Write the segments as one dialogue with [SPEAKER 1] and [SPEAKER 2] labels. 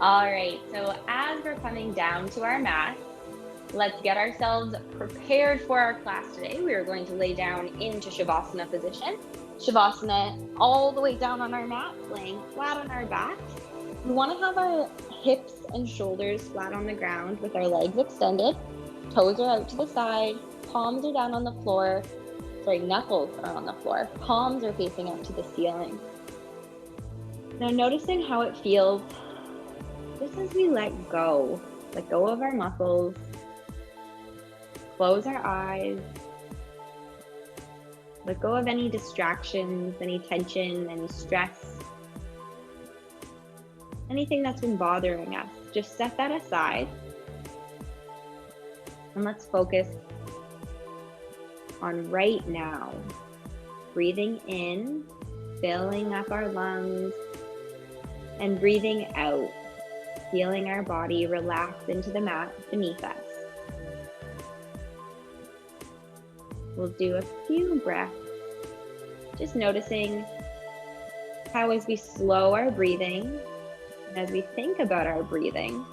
[SPEAKER 1] All right, so as we're coming down to our mat, let's get ourselves prepared for our class today. We are going to lay down into Shavasana position. Shavasana all the way down on our mat, laying flat on our backs. We want to have our hips and shoulders flat on the ground with our legs extended. Toes are out to the side, palms are down on the floor. Sorry, knuckles are on the floor. Palms are facing up to the ceiling. Now noticing how it feels just as we let go of our muscles, close our eyes, let go of any distractions, any tension, any stress, anything that's been bothering us. Just set that aside and let's focus on right now. Breathing in, filling up our lungs, and breathing out, feeling our body relax into the mat beneath us. We'll do a few breaths, just noticing how as we slow our breathing, and as we think about our breathing,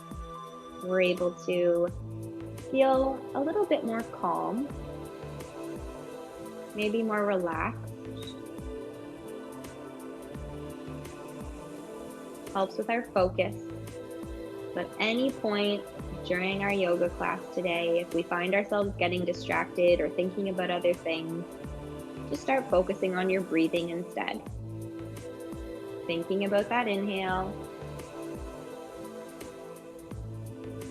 [SPEAKER 1] we're able to feel a little bit more calm, maybe more relaxed. Helps with our focus. So at any point during our yoga class today, if we find ourselves getting distracted or thinking about other things, just start focusing on your breathing instead. Thinking about that inhale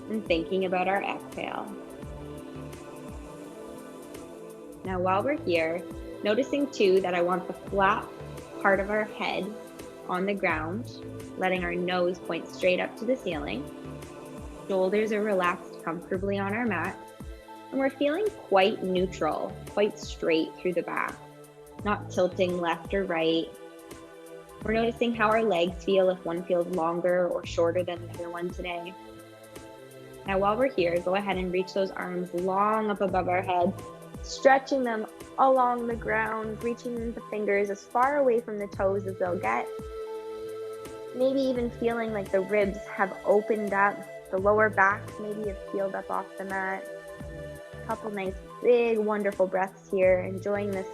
[SPEAKER 1] and thinking about our exhale. Now while we're here, noticing too that I want the flat part of our head on the ground, letting our nose point straight up to the ceiling. Shoulders are relaxed comfortably on our mat, and we're feeling quite neutral, quite straight through the back, not tilting left or right. We're noticing how our legs feel, if one feels longer or shorter than the other one today. Now while we're here, go ahead and reach those arms long up above our head, stretching them along the ground, reaching the fingers as far away from the toes as they'll get. Maybe even feeling like the ribs have opened up, the lower back maybe have peeled up off the mat. A couple nice, big, wonderful breaths here, enjoying this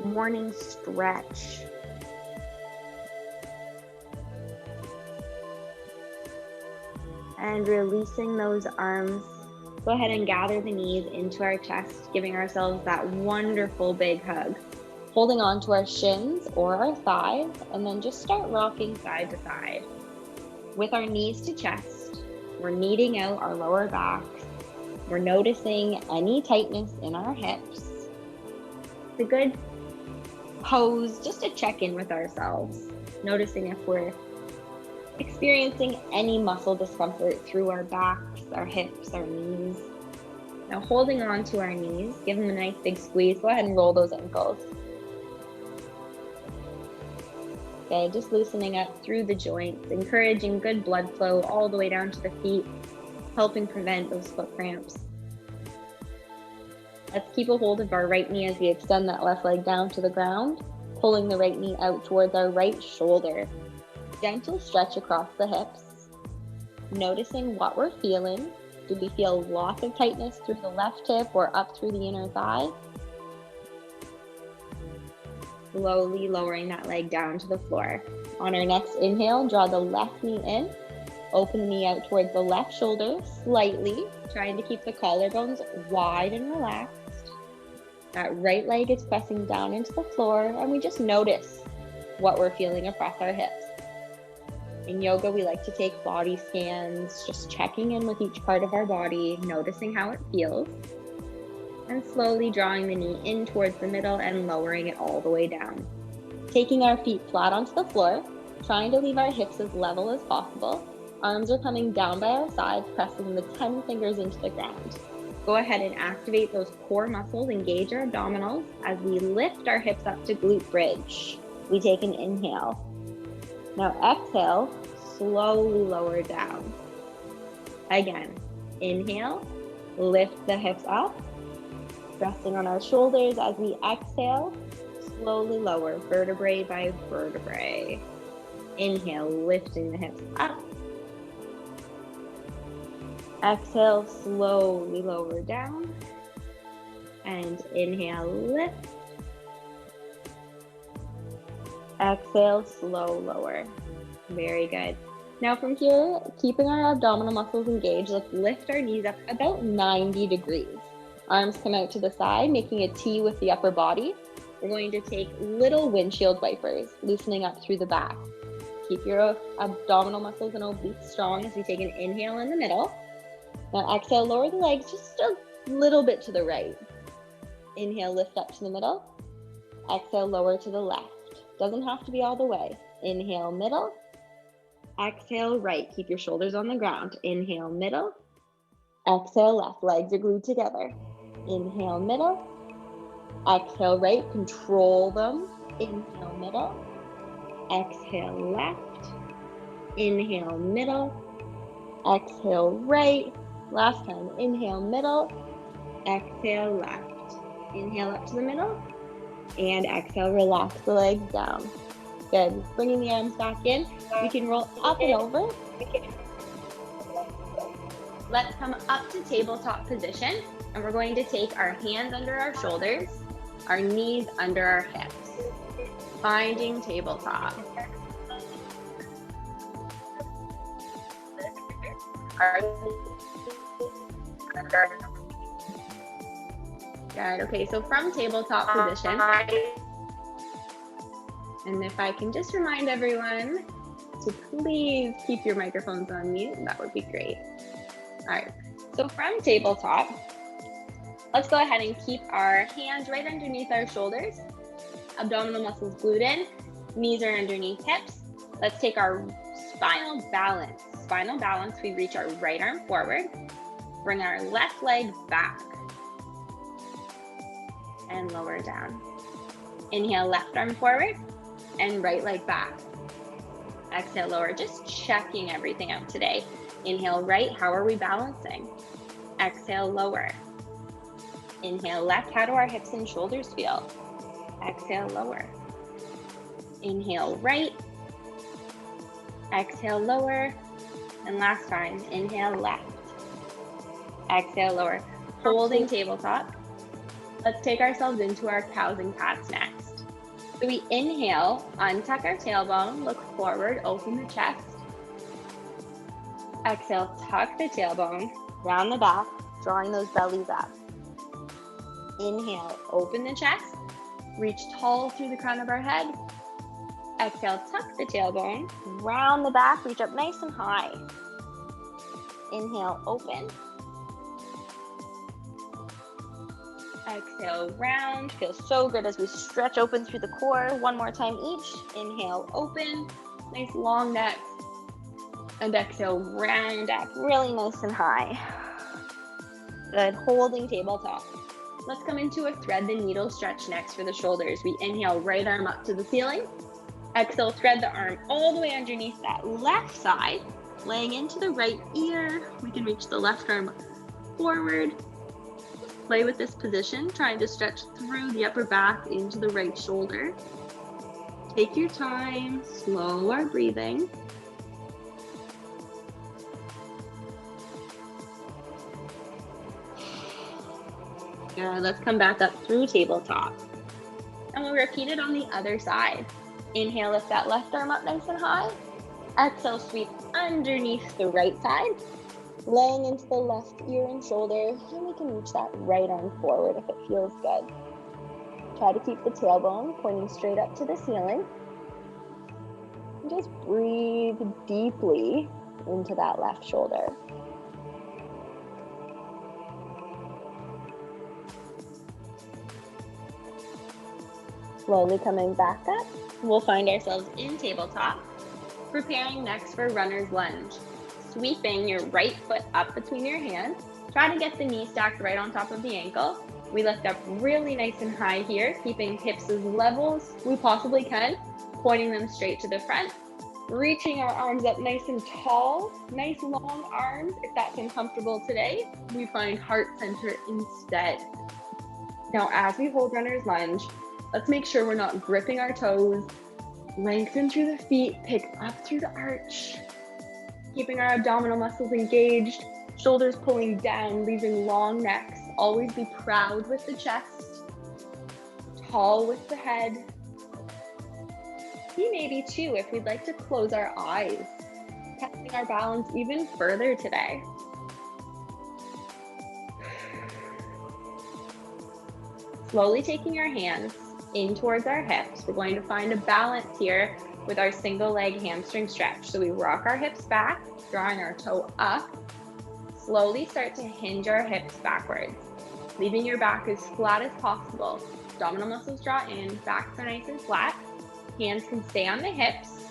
[SPEAKER 1] morning stretch. And releasing those arms. Go ahead and gather the knees into our chest, giving ourselves that wonderful big hug. Holding on to our shins or our thighs, and then just start rocking side to side. With our knees to chest, we're kneading out our lower backs. We're noticing any tightness in our hips. It's a good pose just to check in with ourselves, noticing if we're experiencing any muscle discomfort through our backs, our hips, our knees. Now holding on to our knees, give them a nice big squeeze. Go ahead and roll those ankles. Okay, just loosening up through the joints, encouraging good blood flow all the way down to the feet, helping prevent those foot cramps. Let's keep a hold of our right knee as we extend that left leg down to the ground, pulling the right knee out towards our right shoulder. Gentle stretch across the hips, noticing what we're feeling. Do we feel lots of tightness through the left hip or up through the inner thigh? Slowly lowering that leg down to the floor. On our next inhale, draw the left knee in, open the knee out towards the left shoulder slightly, trying to keep the collarbones wide and relaxed. That right leg is pressing down into the floor, and we just notice what we're feeling across our hips. In yoga, we like to take body scans, just checking in with each part of our body, noticing how it feels, and slowly drawing the knee in towards the middle and lowering it all the way down. Taking our feet flat onto the floor, trying to leave our hips as level as possible. Arms are coming down by our sides, pressing the 10 fingers into the ground. Go ahead and activate those core muscles, engage our abdominals as we lift our hips up to glute bridge. We take an inhale. Now exhale, slowly lower down. Again, inhale, lift the hips up, resting on our shoulders as we exhale, slowly lower vertebrae by vertebrae. Inhale, lifting the hips up. Exhale, slowly lower down. And inhale, lift. Exhale, slow lower. Very good. Now from here, keeping our abdominal muscles engaged, let's lift our knees up about 90 degrees. Arms come out to the side, making a T with the upper body. We're going to take little windshield wipers, loosening up through the back. Keep your abdominal muscles and obliques strong as we take an inhale in the middle. Now exhale, lower the legs just a little bit to the right. Inhale, lift up to the middle. Exhale, lower to the left. Doesn't have to be all the way. Inhale, middle. Exhale, right. Keep your shoulders on the ground. Inhale, middle. Exhale, left. Legs are glued together. Inhale, middle. Exhale, right. Control them. Inhale, middle. Exhale, left. Inhale, middle. Exhale, right. Last time. Inhale, middle. Exhale, left. Inhale up to the middle. And exhale, relax the legs down. Good. Bringing the arms back in. We can roll up and over. Let's come up to tabletop position. And we're going to take our hands under our shoulders, our knees under our hips. Finding tabletop. Good. Okay, so from tabletop position, and if I can just remind everyone to please keep your microphones on mute, that would be great. All right, so from tabletop, let's go ahead and keep our hands right underneath our shoulders, abdominal muscles glued in, knees are underneath hips. Let's take our spinal balance. Spinal balance, we reach our right arm forward, bring our left leg back, and lower down. Inhale, left arm forward, and right leg back. Exhale, lower, just checking everything out today. Inhale, right, how are we balancing? Exhale, lower. Inhale, left, how do our hips and shoulders feel? Exhale, lower. Inhale, right. Exhale, lower. And last time, inhale, left. Exhale, lower. Holding tabletop. Let's take ourselves into our cows and cats next. So we inhale, untuck our tailbone, look forward, open the chest. Exhale, tuck the tailbone, round the back, drawing those bellies up. Inhale, open the chest, reach tall through the crown of our head. Exhale, tuck the tailbone, round the back, reach up nice and high. Inhale, open. Exhale, round. Feels so good as we stretch open through the core. One more time each. Inhale, open. Nice long neck. And exhale, round up. Really nice and high. Good. Holding tabletop. Let's come into a thread the needle stretch next for the shoulders. We inhale, right arm up to the ceiling. Exhale, thread the arm all the way underneath that left side. Laying into the right ear. We can reach the left arm forward. Play with this position, trying to stretch through the upper back into the right shoulder. Take your time, slow our breathing. Good, let's come back up through tabletop. And we'll repeat it on the other side. Inhale, lift that left arm up nice and high. Exhale, sweep underneath the right side. Laying into the left ear and shoulder, and we can reach that right arm forward if it feels good. Try to keep the tailbone pointing straight up to the ceiling. And just breathe deeply into that left shoulder. Slowly coming back up, we'll find ourselves in tabletop, preparing next for runner's lunge. Sweeping your right foot up between your hands. Try to get the knee stacked right on top of the ankle. We lift up really nice and high here, keeping hips as level as we possibly can, pointing them straight to the front. Reaching our arms up nice and tall, nice long arms. If that's uncomfortable today, we find heart center instead. Now, as we hold runner's lunge, let's make sure we're not gripping our toes. Lengthen through the feet, pick up through the arch. Keeping our abdominal muscles engaged, Shoulders pulling down, leaving long necks. Always be proud with the chest, tall with the head. Maybe too, if we'd like to close our eyes, testing our balance even further today. Slowly taking our hands in towards our hips. We're going to find a balance here with our single leg hamstring stretch. So we rock our hips back, drawing our toe up. Slowly start to hinge our hips backwards, leaving your back as flat as possible. Abdominal muscles draw in, backs are nice and flat. Hands can stay on the hips.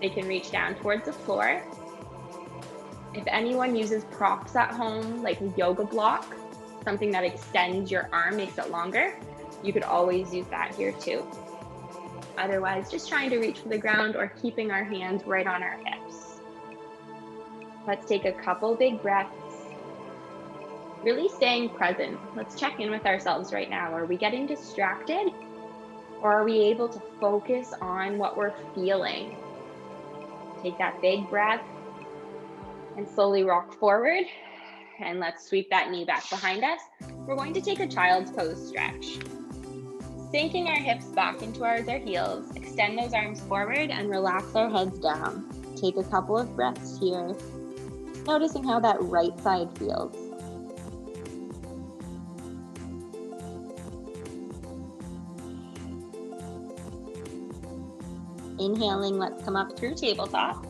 [SPEAKER 1] They can reach down towards the floor. If anyone uses props at home, like a yoga block, something that extends your arm, makes it longer, you could always use that here too. Otherwise, just trying to reach for the ground or keeping our hands right on our hips. Let's take a couple big breaths. Really staying present. Let's check in with ourselves right now. Are we getting distracted? Or are we able to focus on what we're feeling? Take that big breath and slowly rock forward. And let's sweep that knee back behind us. We're going to take a child's pose stretch. Sinking our hips back in towards our heels, extend those arms forward and relax our heads down. Take a couple of breaths here, noticing how that right side feels. Inhaling, let's come up through tabletop.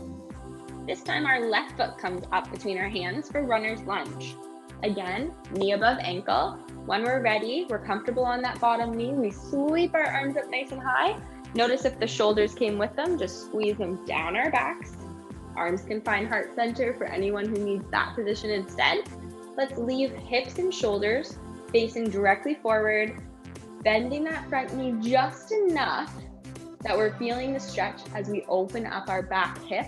[SPEAKER 1] This time our left foot comes up between our hands for runner's lunge. Again, knee above ankle. When we're ready, we're comfortable on that bottom knee. We sweep our arms up nice and high. Notice if the shoulders came with them, just squeeze them down our backs. Arms can find heart center for anyone who needs that position instead. Let's leave hips and shoulders facing directly forward, bending that front knee just enough that we're feeling the stretch as we open up our back hip.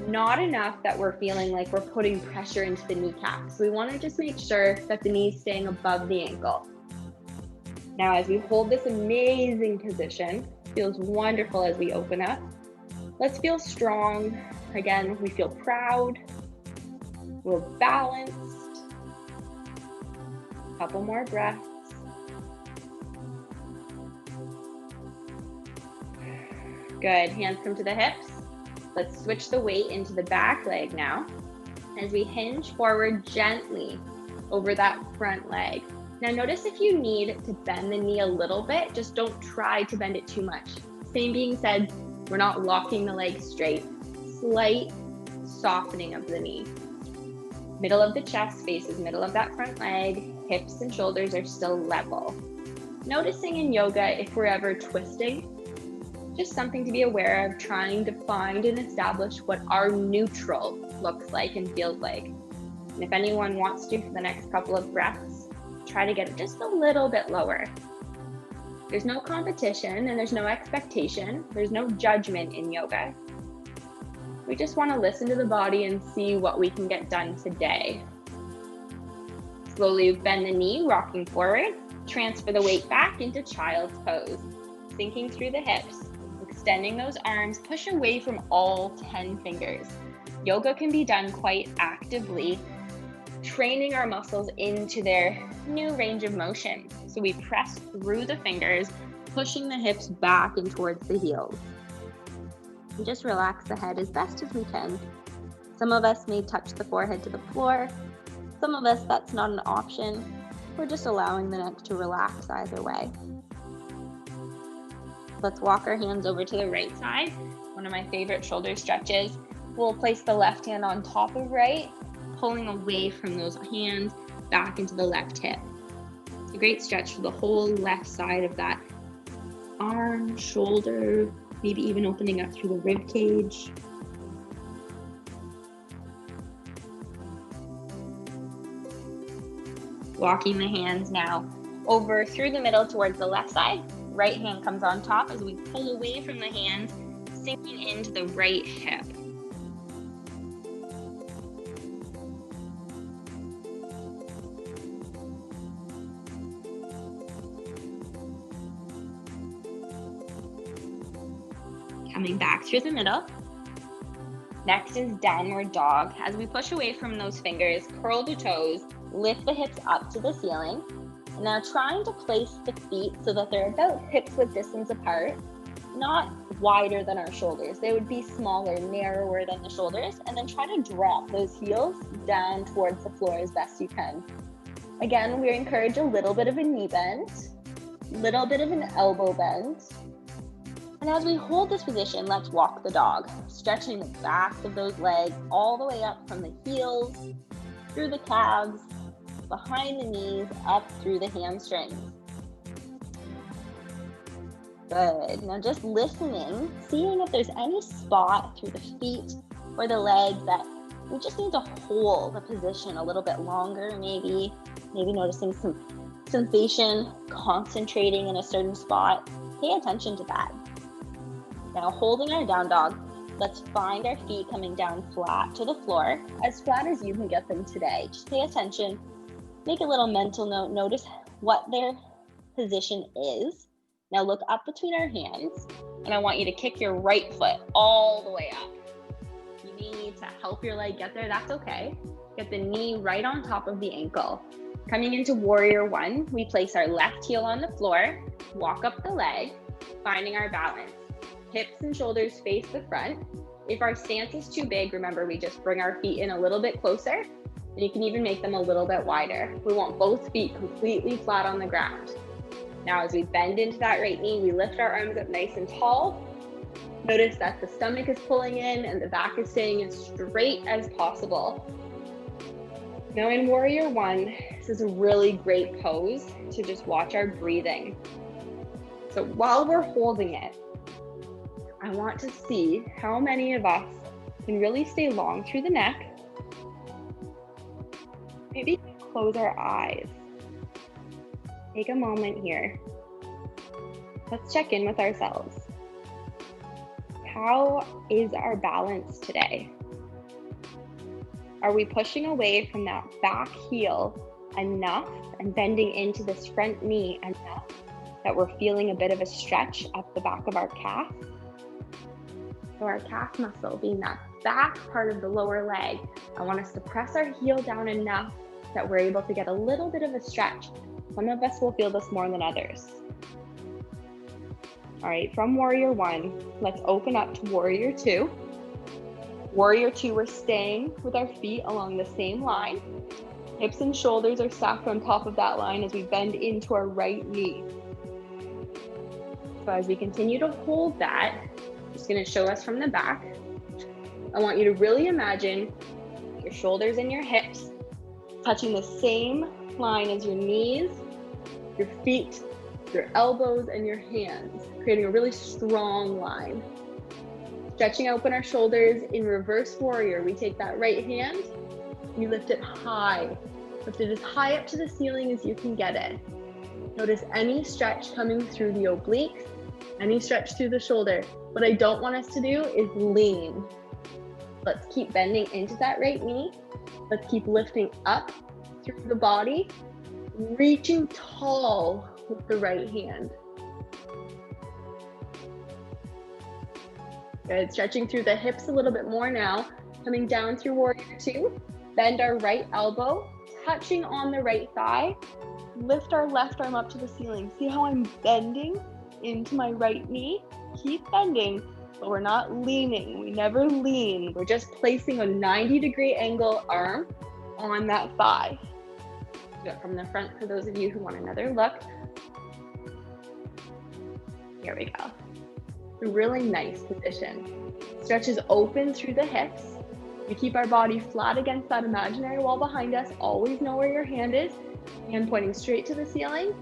[SPEAKER 1] Not enough that we're feeling like we're putting pressure into the kneecap. So we want to just make sure that the knee's staying above the ankle. Now, as we hold this amazing position, feels wonderful as we open up. Let's feel strong. Again, we feel proud. We're balanced. Couple more breaths. Good, hands come to the hips. Let's switch the weight into the back leg now as we hinge forward gently over that front leg. Now notice if you need to bend the knee a little bit, just don't try to bend it too much. Same being said, we're not locking the leg straight. Slight softening of the knee. Middle of the chest faces middle of that front leg. Hips and shoulders are still level. Noticing in yoga if we're ever twisting, just something to be aware of, trying to find and establish what our neutral looks like and feels like. And if anyone wants to, for the next couple of breaths, try to get it just a little bit lower. There's no competition and there's no expectation. There's no judgment in yoga. We just want to listen to the body and see what we can get done today. Slowly bend the knee, rocking forward. Transfer the weight back into child's pose. Sinking through the hips. Extending those arms, push away from all 10 fingers. Yoga can be done quite actively, training our muscles into their new range of motion. So we press through the fingers, pushing the hips back and towards the heels. And just relax the head as best as we can. Some of us may touch the forehead to the floor. Some of us, that's not an option. We're just allowing the neck to relax either way. Let's walk our hands over to the right side. One of my favorite shoulder stretches. We'll place the left hand on top of right, pulling away from those hands back into the left hip. It's a great stretch for the whole left side of that arm, shoulder, maybe even opening up through the rib cage. Walking the hands now over through the middle towards the left side. Right hand comes on top as we pull away from the hands, sinking into the right hip. Coming back through the middle. Next is downward dog. As we push away from those fingers, curl the toes, lift the hips up to the ceiling. And now trying to place the feet so that they're about hips width distance apart, not wider than our shoulders. They would be smaller, narrower than the shoulders, and then try to drop those heels down towards the floor as best you can. Again, we encourage a little bit of a knee bend, little bit of an elbow bend. And as we hold this position, let's walk the dog, stretching the backs of those legs all the way up from the heels, through the calves, behind the knees, up through the hamstrings. Good. Now just listening, seeing if there's any spot through the feet or the legs that we just need to hold the position a little bit longer, maybe noticing some sensation, concentrating in a certain spot. Pay attention to that. Now holding our down dog, let's find our feet coming down flat to the floor, as flat as you can get them today. Just pay attention, make a little mental note, notice what their position is. Now look up between our hands, and I want you to kick your right foot all the way up. You may need to help your leg get there, that's okay. Get the knee right on top of the ankle. Coming into warrior one, we place our left heel on the floor, walk up the leg, finding our balance. Hips and shoulders face the front. If our stance is too big, remember we just bring our feet in a little bit closer, and you can even make them a little bit wider. We want both feet completely flat on the ground. Now as we bend into that right knee, we lift our arms up nice and tall. Notice that the stomach is pulling in and the back is staying as straight as possible. Now in warrior one, this is a really great pose to just watch our breathing. So while we're holding it, I want to see how many of us can really stay long through the neck. Maybe close our eyes. Take a moment here. Let's check in with ourselves. How is our balance today? Are we pushing away from that back heel enough and bending into this front knee enough that we're feeling a bit of a stretch up the back of our calf? So our calf muscle being that back part of the lower leg, I want us to press our heel down enough that we're able to get a little bit of a stretch. Some of us will feel this more than others. All right, from warrior one, let's open up to warrior two. Warrior two, we're staying with our feet along the same line. Hips and shoulders are stacked on top of that line as we bend into our right knee. So as we continue to hold that, just going to show us from the back. I want you to really imagine your shoulders and your hips touching the same line as your knees, your feet, your elbows, and your hands, creating a really strong line. Stretching open our shoulders in reverse warrior. We take that right hand, we lift it high. Lift it as high up to the ceiling as you can get it. Notice any stretch coming through the obliques, any stretch through the shoulder. What I don't want us to do is lean. Let's keep bending into that right knee. Let's keep lifting up through the body, reaching tall with the right hand. Good, stretching through the hips a little bit more now. Coming down through warrior two, bend our right elbow, touching on the right thigh. Lift our left arm up to the ceiling. See how I'm bending into my right knee? Keep bending, but we're not leaning. We never lean. We're just placing a 90-degree angle arm on that thigh. Do it from the front for those of you who want another look. Here we go. A really nice position. Stretches open through the hips. We keep our body flat against that imaginary wall behind us. Always know where your hand is. Hand pointing straight to the ceiling.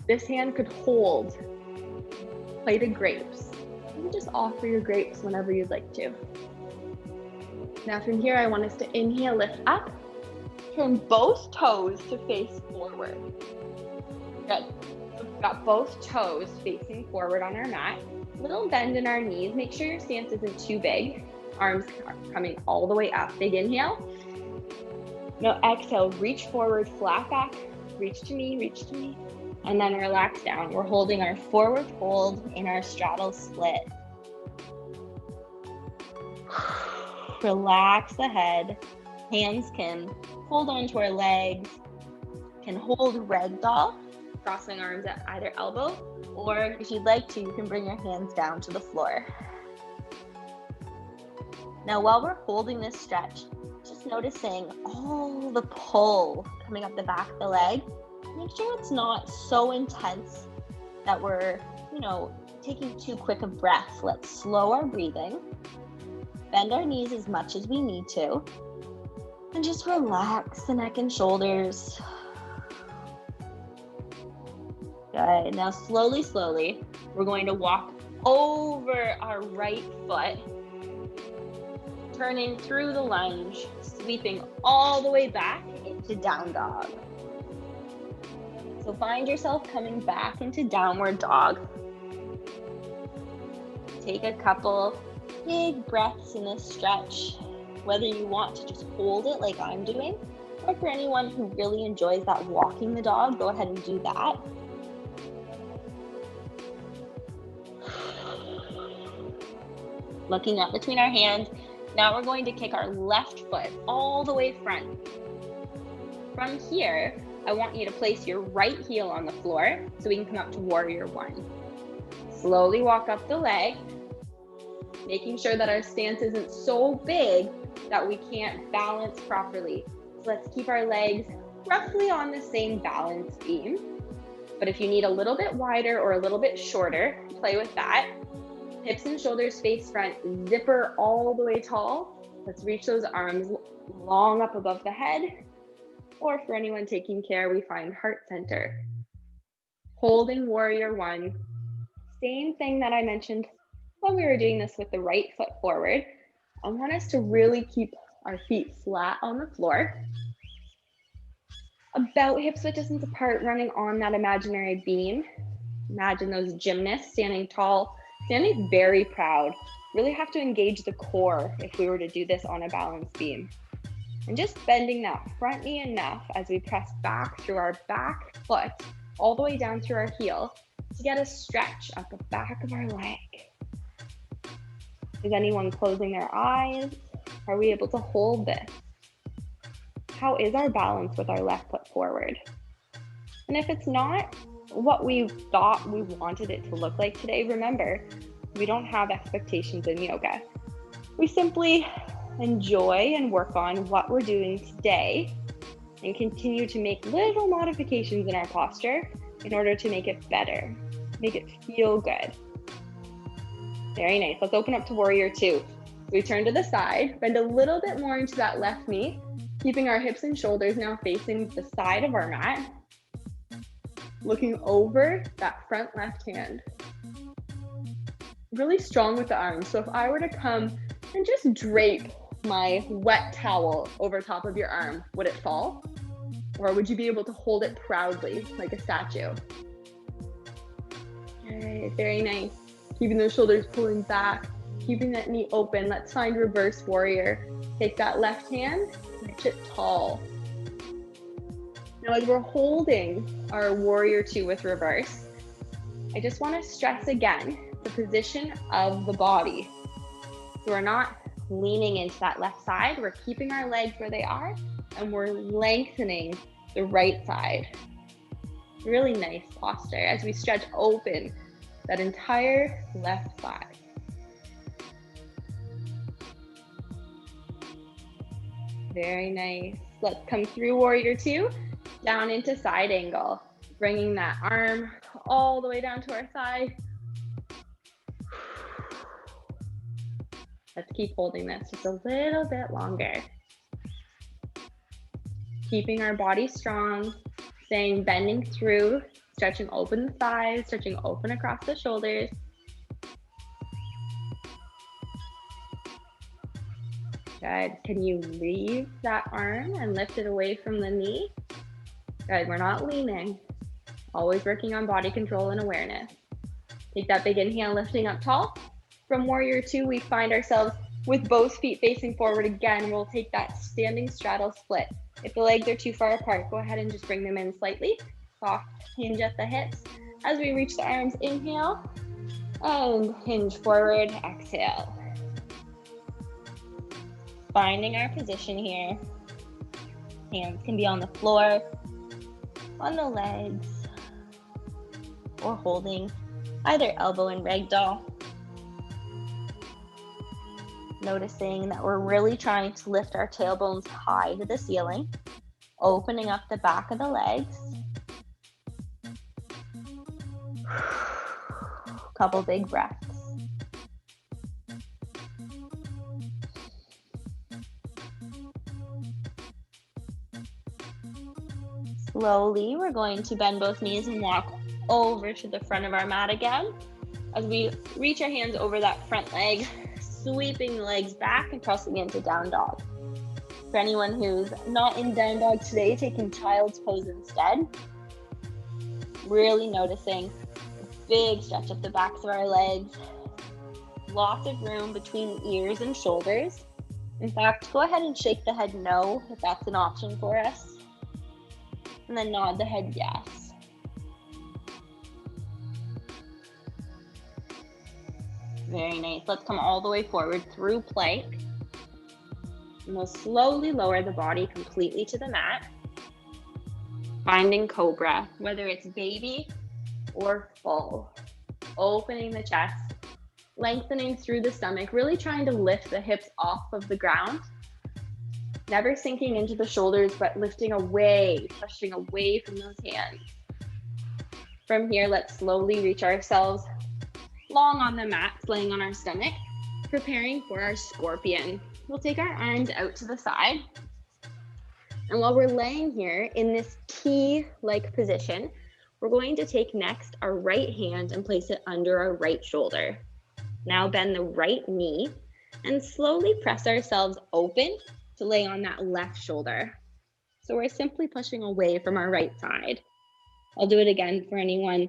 [SPEAKER 1] This hand could hold plate of grapes. You can just offer your grapes whenever you'd like to. Now from here, I want us to inhale, lift up. Turn both toes to face forward. Good. We've got both toes facing forward on our mat. Little bend in our knees. Make sure your stance isn't too big. Arms are coming all the way up. Big inhale. Now exhale, reach forward, flat back, reach to me, and then relax down. We're holding our forward fold in our straddle split. Relax the head. Hands can hold onto our legs, can hold ragdoll, crossing arms at either elbow, or if you'd like to, you can bring your hands down to the floor. Now, while we're holding this stretch, just noticing all the pull coming up the back of the leg. Make sure it's not so intense that we're, taking too quick a breath. Let's slow our breathing, bend our knees as much as we need to, and just relax the neck and shoulders. Good. Now, slowly, we're going to walk over our right foot, turning through the lunge, sweeping all the way back into down dog. So find yourself coming back into downward dog. Take a couple big breaths in this stretch, whether you want to just hold it like I'm doing, or for anyone who really enjoys that walking the dog, go ahead and do that. Looking up between our hands, now we're going to kick our left foot all the way front. From here, I want you to place your right heel on the floor so we can come up to warrior one. Slowly walk up the leg, making sure that our stance isn't so big that we can't balance properly. So let's keep our legs roughly on the same balance beam. But if you need a little bit wider or a little bit shorter, play with that. Hips and shoulders face front, zipper all the way tall. Let's reach those arms long up above the head. Or for anyone taking care, we find heart center. Holding warrior one. Same thing that I mentioned when we were doing this with the right foot forward. I want us to really keep our feet flat on the floor. About hip-width distance apart, running on that imaginary beam. Imagine those gymnasts standing tall, standing very proud. Really have to engage the core if we were to do this on a balance beam. And just bending that front knee enough as we press back through our back foot, all the way down through our heel, to get a stretch up the back of our leg. Is anyone closing their eyes? Are we able to hold this? How is our balance with our left foot forward? And if it's not what we thought we wanted it to look like today, remember, we don't have expectations in yoga. We simply enjoy and work on what we're doing today and continue to make little modifications in our posture in order to make it better, make it feel good. Very nice. Let's open up to warrior two. We turn to the side, bend a little bit more into that left knee, keeping our hips and shoulders now facing the side of our mat, looking over that front left hand. Really strong with the arms. So if I were to come and just drape my wet towel over top of your arm, would it fall? Or would you be able to hold it proudly like a statue? Okay, very nice. Keeping those shoulders pulling back, keeping that knee open. Let's find reverse warrior. Take that left hand, reach it tall. Now as we're holding our warrior two with reverse, I just want to stress again the position of the body. So we're not leaning into that left side, we're keeping our legs where they are, and we're lengthening the right side. Really nice posture as we stretch open that entire left side. Very nice. Let's come through warrior two, down into side angle, bringing that arm all the way down to our side. Let's keep holding this just a little bit longer. Keeping our body strong, staying bending through, stretching open the thighs, stretching open across the shoulders. Good. Can you leave that arm and lift it away from the knee? Good. We're not leaning. Always working on body control and awareness. Take that big inhale, lifting up tall. From warrior two, we find ourselves with both feet facing forward again. We'll take that standing straddle split. If the legs are too far apart, go ahead and just bring them in slightly. Soft hinge at the hips. As we reach the arms, inhale, and hinge forward, exhale. finding our position here. Hands can be on the floor, on the legs, or holding either elbow in ragdoll. Noticing that we're really trying to lift our tailbones high to the ceiling, opening up the back of the legs. Couple big breaths. Slowly, we're going to bend both knees and walk over to the front of our mat again. As we reach our hands over that front leg, sweeping the legs back and crossing into down dog. For anyone who's not in down dog today, taking child's pose instead. Really noticing a big stretch up the backs of our legs. Lots of room between ears and shoulders. In fact, go ahead and shake the head no if that's an option for us. And then nod the head yes. Very nice. Let's come all the way forward through plank. And we'll slowly lower the body completely to the mat. Finding cobra, whether it's baby or full. Opening the chest, lengthening through the stomach, really trying to lift the hips off of the ground. Never sinking into the shoulders, but lifting away, pushing away from those hands. From here, let's slowly reach ourselves long on the mat, laying on our stomach, preparing for our scorpion. We'll take our arms out to the side. And while we're laying here in this T-like position, we're going to take next our right hand and place it under our right shoulder. Now bend the right knee and slowly press ourselves open to lay on that left shoulder. So we're simply pushing away from our right side. I'll do it again for anyone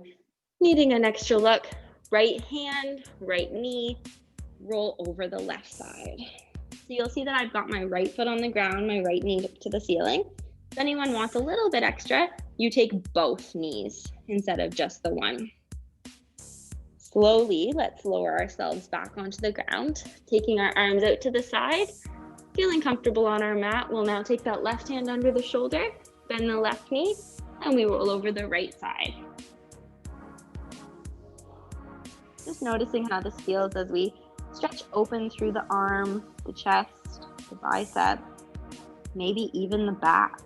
[SPEAKER 1] needing an extra look. Right hand, right knee, roll over the left side. So you'll see that I've got my right foot on the ground, my right knee to the ceiling. If anyone wants a little bit extra, you take both knees instead of just the one. Slowly, let's lower ourselves back onto the ground, taking our arms out to the side. Feeling comfortable on our mat, we'll now take that left hand under the shoulder, bend the left knee, and we roll over the right side. Just noticing how this feels as we stretch open through the arm, the chest, the bicep, maybe even the back.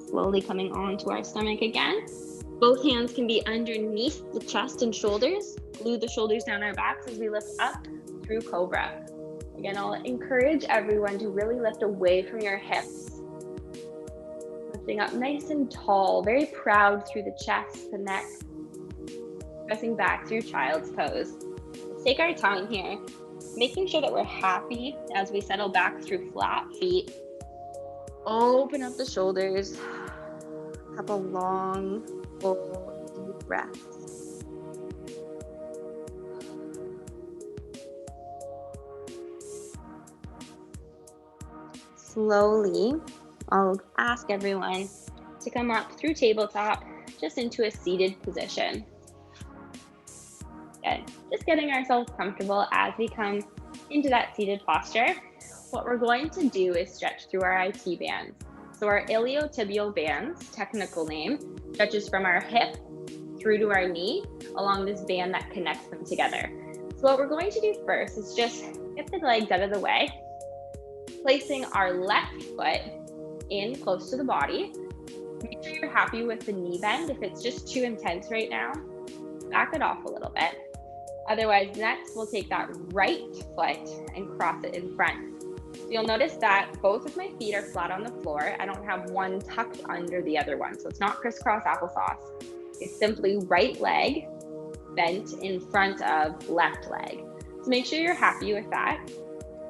[SPEAKER 1] Slowly coming onto our stomach again. Both hands can be underneath the chest and shoulders. Glue the shoulders down our backs as we lift up through cobra. Again, I'll encourage everyone to really lift away from your hips. Lifting up nice and tall, very proud through the chest, the neck. Pressing back through child's pose. Let's take our time here, making sure that we're happy as we settle back through flat feet. Open up the shoulders. Couple long, full, deep breaths. Slowly, I'll ask everyone to come up through tabletop, just into a seated position. Good. Just getting ourselves comfortable as we come into that seated posture. What we're going to do is stretch through our IT bands. So our iliotibial bands, technical name, stretches from our hip through to our knee along this band that connects them together. So what we're going to do first is just get the legs out of the way, placing our left foot in close to the body. Make sure you're happy with the knee bend. If it's just too intense right now, back it off a little bit. Otherwise, next we'll take that right foot and cross it in front. So you'll notice that both of my feet are flat on the floor. I don't have one tucked under the other one. So it's not crisscross applesauce. It's simply right leg bent in front of left leg. So make sure you're happy with that.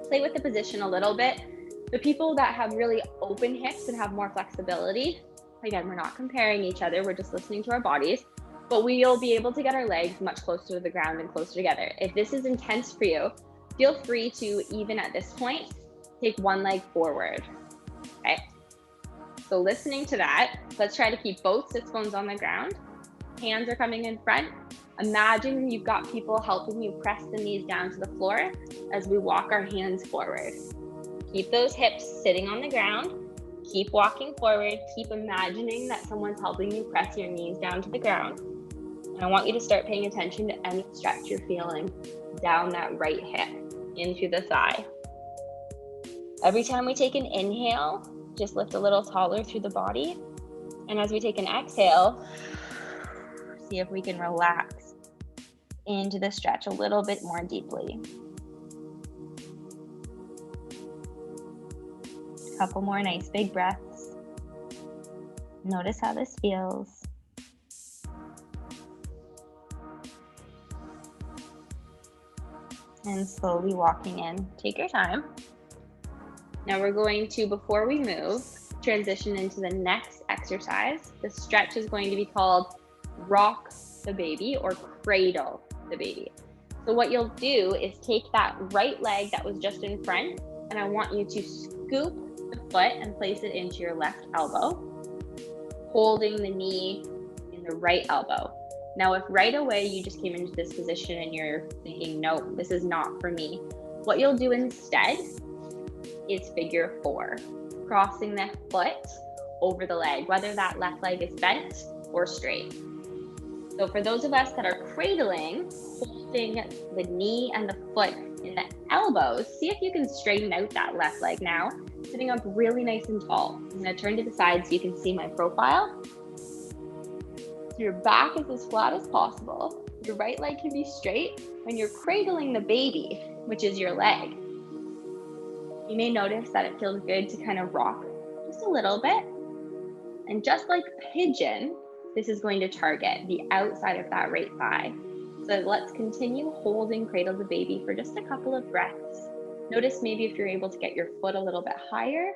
[SPEAKER 1] Play with the position a little bit. The people that have really open hips and have more flexibility, again, we're not comparing each other. We're just listening to our bodies, but we'll be able to get our legs much closer to the ground and closer together. If this is intense for you, feel free to, even at this point, take one leg forward, okay? So listening to that, let's try to keep both sits bones on the ground. Hands are coming in front, Imagine you've got people helping you press the knees down to the floor as we walk our hands forward. Keep those hips sitting on the ground. Keep walking forward. Keep imagining that someone's helping you press your knees down to the ground. And I want you to start paying attention to any stretch you're feeling down that right hip, into the thigh. Every time we take an inhale, just lift a little taller through the body. And as we take an exhale, see if we can relax into the stretch a little bit more deeply. A couple more nice big breaths. Notice how this feels. And slowly walking in. Take your time. Now we're going to, before we move, transition into the next exercise. The stretch is going to be called rock the baby or cradle the baby. So what you'll do is take that right leg that was just in front, and I want you to scoop the foot and place it into your left elbow, holding the knee in the right elbow. Now, if right away you just came into this position and you're thinking, no, this is not for me, what you'll do instead is figure 4, crossing the foot over the leg, whether that left leg is bent or straight. So for those of us that are cradling, holding the knee and the foot in the elbows, see if you can straighten out that left leg now, sitting up really nice and tall. I'm gonna turn to the side so you can see my profile. So your back is as flat as possible. Your right leg can be straight when you're cradling the baby, which is your leg. You may notice that it feels good to kind of rock just a little bit. And just like pigeon, this is going to target the outside of that right thigh. So let's continue holding cradle the baby for just a couple of breaths. Notice maybe if you're able to get your foot a little bit higher,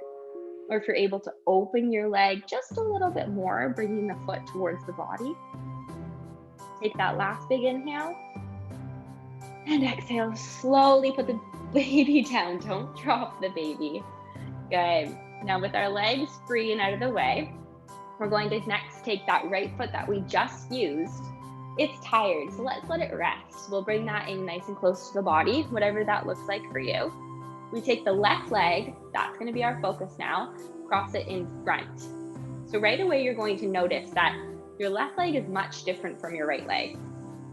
[SPEAKER 1] or if you're able to open your leg just a little bit more, bringing the foot towards the body. Take that last big inhale. And exhale, slowly put the baby down. Don't drop the baby. Good. Now with our legs free and out of the way, we're going to next take that right foot that we just used. It's tired, so let's let it rest. We'll bring that in nice and close to the body, whatever that looks like for you. We take the left leg, that's going to be our focus now, cross it in front. So right away, you're going to notice that your left leg is much different from your right leg.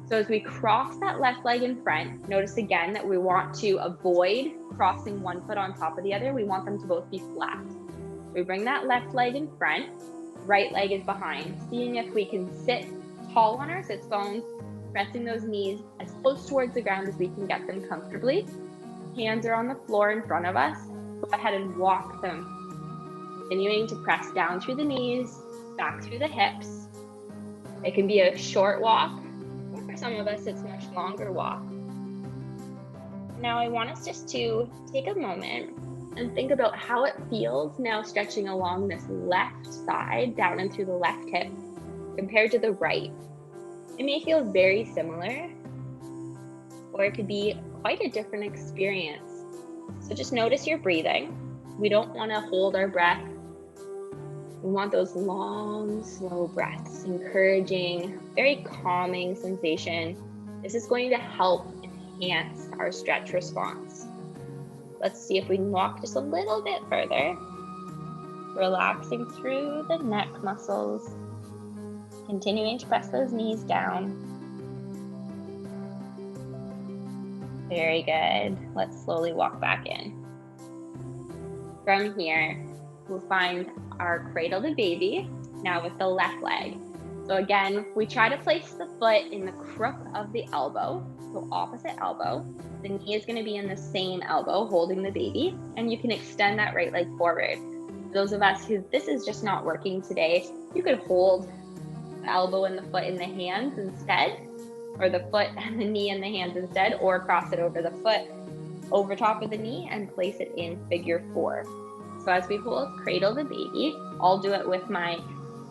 [SPEAKER 1] So as we cross that left leg in front, notice again that we want to avoid crossing one foot on top of the other. We want them to both be flat. We bring that left leg in front, right leg is behind, seeing if we can sit tall on our sits bones, pressing those knees as close towards the ground as we can get them comfortably. Hands are on the floor in front of us. Go ahead and walk them. Continuing to press down through the knees, back through the hips. It can be a short walk, or for some of us, it's a much longer walk. Now I want us just to take a moment and think about how it feels now stretching along this left side, down and through the left hip, compared to the right. It may feel very similar, or it could be quite a different experience. So just notice your breathing. We don't want to hold our breath. We want those long, slow breaths, encouraging, very calming sensation. This is going to help enhance our stretch response. Let's see if we can walk just a little bit further. Relaxing through the neck muscles. Continuing to press those knees down. Very good. Let's slowly walk back in. From here, we'll find our cradle the baby, now with the left leg. So again, we try to place the foot in the crook of the elbow, so opposite elbow. The knee is going to be in the same elbow, holding the baby, and you can extend that right leg forward. For those of us who this is just not working today, you could hold the elbow and the foot in the hands instead, or the foot and the knee in the hands instead, or cross it over the foot, over top of the knee, and place it in figure 4. So as we hold cradle the baby, I'll do it with my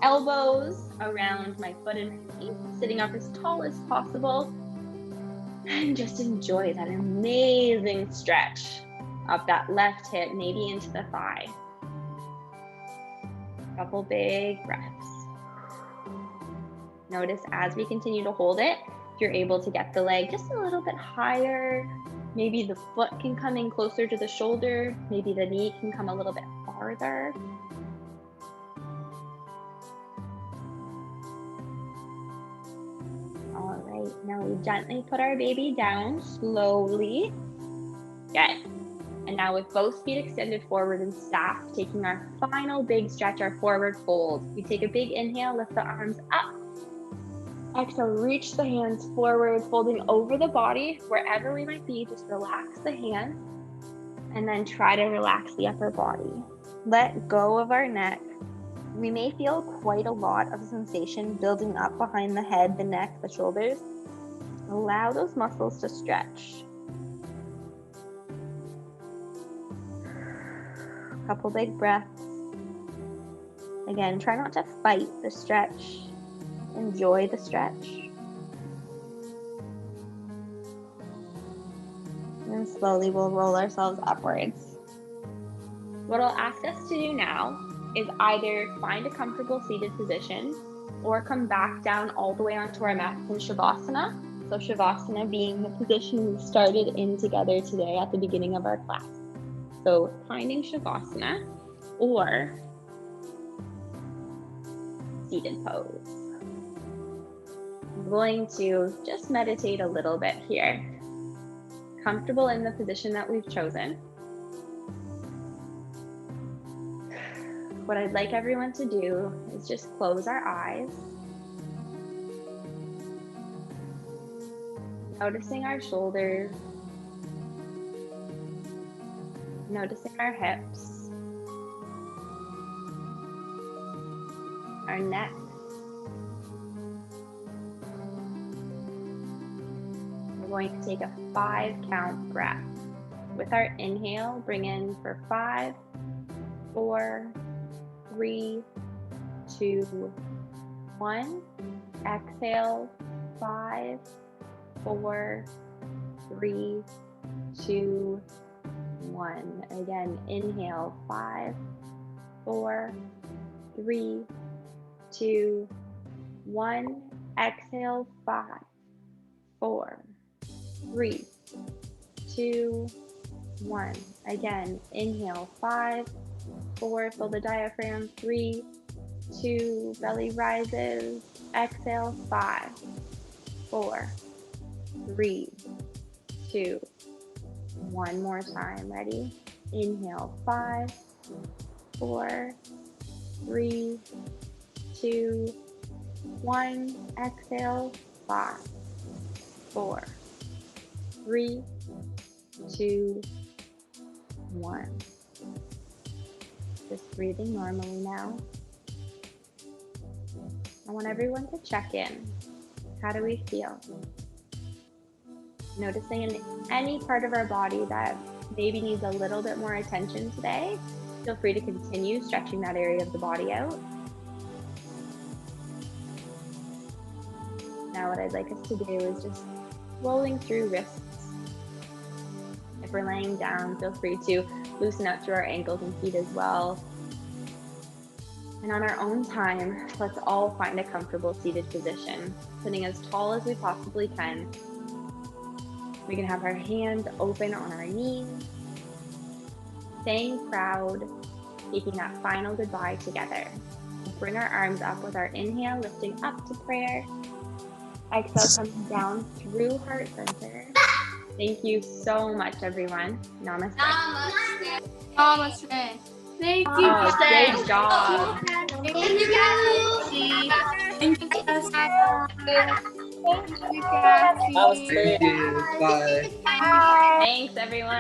[SPEAKER 1] elbows around my foot and my knee, sitting up as tall as possible, and just enjoy that amazing stretch of that left hip, maybe into the thigh. Couple big breaths. Notice as we continue to hold it, If you're able to get the leg just a little bit higher, maybe the foot can come in closer to the shoulder, maybe the knee can come a little bit farther. All right, now we gently put our baby down, slowly. Good. And now with both feet extended forward and stacked, taking our final big stretch, our forward fold. We take a big inhale, lift the arms up. Exhale, reach the hands forward, folding over the body. Wherever we might be, just relax the hands and then try to relax the upper body. Let go of our neck. We may feel quite a lot of sensation building up behind the head, the neck, the shoulders. Allow those muscles to stretch. Couple big breaths. Again, try not to fight the stretch. Enjoy the stretch. And slowly we'll roll ourselves upwards. What I'll ask us to do now is either find a comfortable seated position or come back down all the way onto our mat in Shavasana. So Shavasana being the position we started in together today at the beginning of our class. So finding Shavasana or seated pose. I'm going to just meditate a little bit here. Comfortable in the position that we've chosen. What I'd like everyone to do is just close our eyes. Noticing our shoulders. Noticing our hips, our neck, we're going to take a 5-count breath. With our inhale, bring in for 5, 4, 3, 2, 1. Exhale, 5, 4, 3, 2, 1. Again, inhale, 5, 4, 3, 2, 1. Exhale, 5, 4, 3, 2, 1. Again, inhale, 5, 4, fill the diaphragm, 3, 2, belly rises. Exhale, 5, 4, 3, 2, 1 more time. Ready? Inhale, 5, 4, 3, 2, 1. Exhale, 5, 4, 3, 2, 1. Just breathing normally now. I want everyone to check in. How do we feel? Noticing in any part of our body that maybe needs a little bit more attention today, feel free to continue stretching that area of the body out. Now what I'd like us to do is just rolling through wrists. If we're laying down, feel free to loosen up through our ankles and feet as well. And on our own time, let's all find a comfortable seated position, sitting as tall as we possibly can. We can have our hands open on our knees, staying proud, taking that final goodbye together. Bring our arms up with our inhale, lifting up to prayer. Exhale, coming down through heart center. Thank you so much, everyone. Namaste.
[SPEAKER 2] Namaste. Namaste. Thank you.
[SPEAKER 1] Oh, great job.
[SPEAKER 2] Thank you, Cassie. Thank you, Cassie. Thank you, Cassie.
[SPEAKER 3] Thank you. Bye.
[SPEAKER 2] Bye.
[SPEAKER 1] Thanks, everyone.